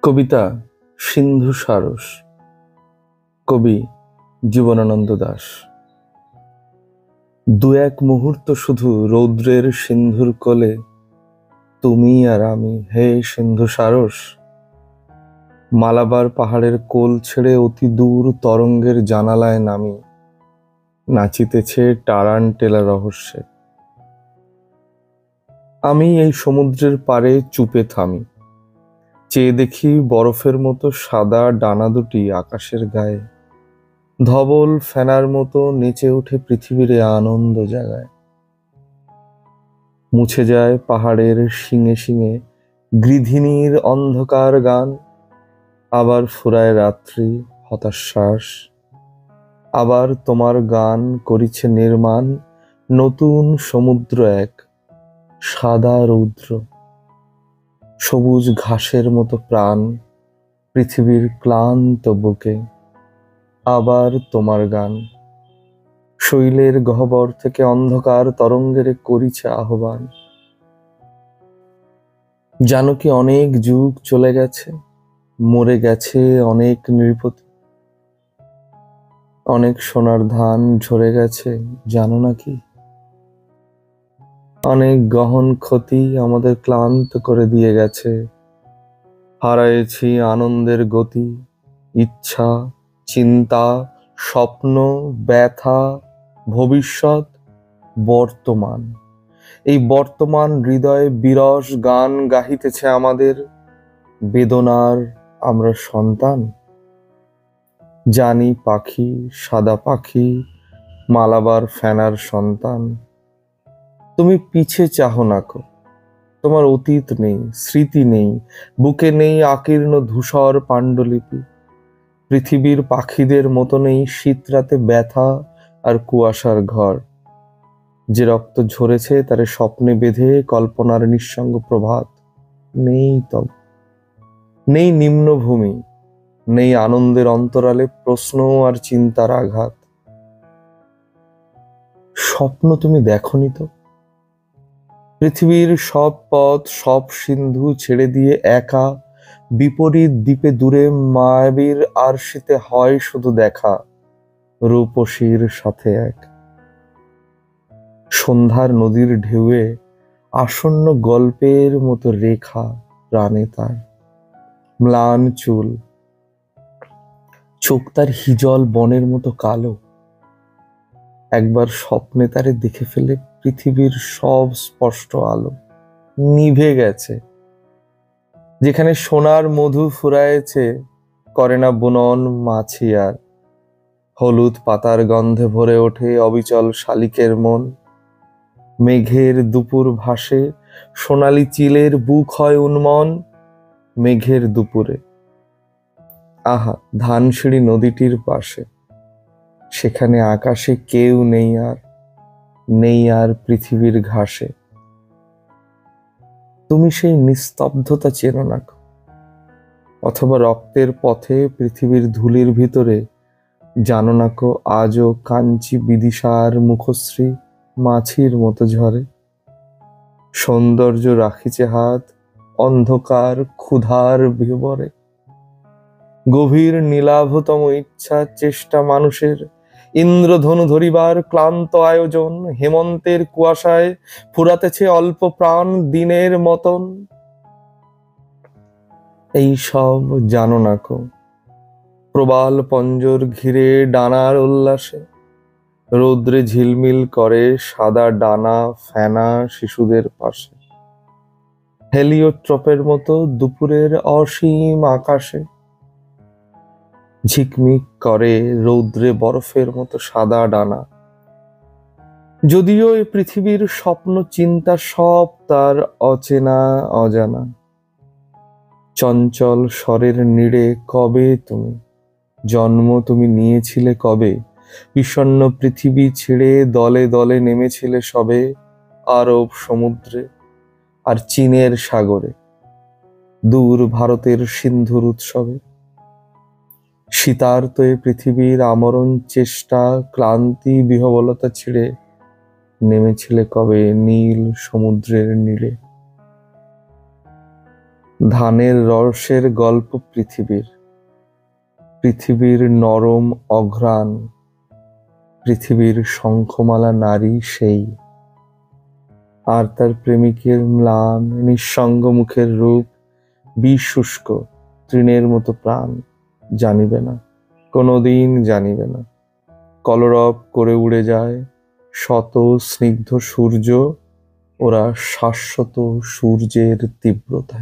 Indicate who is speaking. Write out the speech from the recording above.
Speaker 1: কবিতা সিন্ধু সারস। কবি জীবনানন্দ দাশ। দু এক মুহূর্ত শুধু রৌদ্রের সিন্ধুর কোলে, তুমি আর আমি, হে সিন্ধু সারস। মালাবার পাহাড়ের কোল ছেড়ে অতি দূর তরঙ্গের জানালায় নামি, নাচিতেছে টারান্টেলা রহস্যে। আমি এই সমুদ্রের পাড়ে চুপে থামি, চেয়ে দেখি বরফের মতো সাদা ডানা দুটি আকাশের গায়ে, ধবল ফেনার মতো নেচে ওঠে পৃথিবীর আনন্দ জাগায়। মুছে যায় পাহাড়ের শিঙে শিঙে গৃধিনীর অন্ধকার গান, আবার ফুরায় রাত্রি হতাশ্বাস, আবার তোমার গান করিছে নির্মাণ নতুন সমুদ্র এক সাদা রৌদ্র। সবুজ ঘাসের মতো প্রাণ পৃথিবীর ক্লান্ত বুকে, আবার তোমার গান শৈলের গহ্বর থেকে অন্ধকার তরঙ্গের করিছে আহ্বান। জানো কি অনেক যুগ চলে গেছে, মরে গেছে অনেক নৃপতি, অনেক সোনার ধান ঝরে গেছে, জানো নাকি? অনেক গহন ক্ষতি আমাদের ক্লান্ত করে দিয়ে গেছে, হারাইছি আনন্দের গতি, ইচ্ছা, চিন্তা, স্বপ্ন, ব্যথা, ভবিষ্যৎ, বর্তমান। এই বর্তমান হৃদয়ে বিরস গান গাহিতেছে আমাদের, বেদনার আমরা সন্তান। জানি পাখি, সাদা পাখি, মালাবার ফেনার সন্তান। তুমি পিছে চাহো না কো, তোমার অতীত নেই, স্মৃতি নেই, বুকে নেই আকীর্ণ ধূসর পাণ্ডুলিপি। পৃথিবীর পাখিদের মতো নেই শীতরাতে ব্যথা আর কুয়াশার ঘর। যে রক্ত ঝরেছে তারে স্বপ্নে বেঁধে কল্পনার নিঃসঙ্গ প্রভাত। নেই তব, নেই নিম্নভূমি, নেই আনন্দের অন্তরালে প্রশ্ন আর চিন্তার আঘাত। স্বপ্ন তুমি দেখনি তো? পৃথিবীর সব পথ, সব সিন্ধু ছেড়ে দিয়ে একা বিপরীত দ্বীপে দূরে মায়াবীর আরশিতে হয় শুধু দেখা, রূপসীর সাথে এক। সন্ধ্যার নদীর ঢেউয়ে আসন্ন গল্পের মতো রেখা প্রাণে তার, ম্লান চুল, চোখ তার হিজল বনের মতো কালো। একবার স্বপ্নে তারে দেখে ফেলে পৃথিবীর সব স্পষ্ট আলো নিভে গেছে। যেখানে সোনার মধু ফুরায়েছে, করে না বুনন মাছি আর। হলুদ পাতার গন্ধে ভরে ওঠে অবিচল শালিকের মন। মেঘের দুপুর ভাসে, সোনালি চিলের বুক হয় উন্মন। মেঘের দুপুরে আহা, ধানসিঁড়ি নদীটির পাশে, সেখানে আকাশে কেউ নেই আর, নেই আর পৃথিবীর ঘাসে। তুমি সেই নিস্তব্ধতা চেনো না, অথবা রক্তের পথে পৃথিবীর ধুলির ভিতরে জানো না কো আজও কাঞ্চি বিদিশার মুখশ্রী মাছির মতো ঝরে। সৌন্দর্য রাখিছে হাত, অন্ধকার ক্ষুধার বিবরে। গভীর নীলাভতম ইচ্ছা চেষ্টা মানুষের, ইন্দ্রধনু ধরিবার ক্লান্ত আয়োজন। হেমন্তের কুয়াশায় ফুরাতেছে অল্প প্রাণ দিনের মতন। এই সব জানো না কো? প্রবাল পঞ্জর ঘিরে ডানার উল্লাসে রৌদ্রে ঝিলমিল করে সাদা ডানা ফেনা শিশুদের পাশে। হেলিওট্রপের মতো দুপুরের অসীম আকাশে ঝিকমিক করে রৌদ্রে বরফের মতো সাদা ডানা। যদিও এই পৃথিবীর স্বপ্ন চিন্তা সব তার অচেনা অজানা। চঞ্চল স্বরের নীড়ে কবে তুমি জন্ম, তুমি নিয়েছিলে কবে? বিষণ্ণ পৃথিবী ছেড়ে দলে দলে নেমেছিলে সবে আরব সমুদ্রে আর চীনের সাগরে, দূর ভারতের সিন্ধুর উৎসবে। শীতার্ত এ পৃথিবীর আমরণ চেষ্টা, ক্লান্তি, বিহবলতা ছেড়ে নেমেছিলে কবে নীল সমুদ্রের নীড়ে? ধানের রসের গল্প পৃথিবীর, পৃথিবীর নরম অঘ্রাণ, পৃথিবীর শঙ্খমালা নারী সেই, আর তার প্রেমিকের ম্লান নিঃসঙ্গ মুখের রূপ বিশুষ্ক তৃণের মতো প্রাণ। জানিবে না, কোনোদিন জানিবে না। কলরব করে উড়ে যায় শত স্নিগ্ধ সূর্য, ওরা শাশ্বত সূর্যের তীব্রতায়।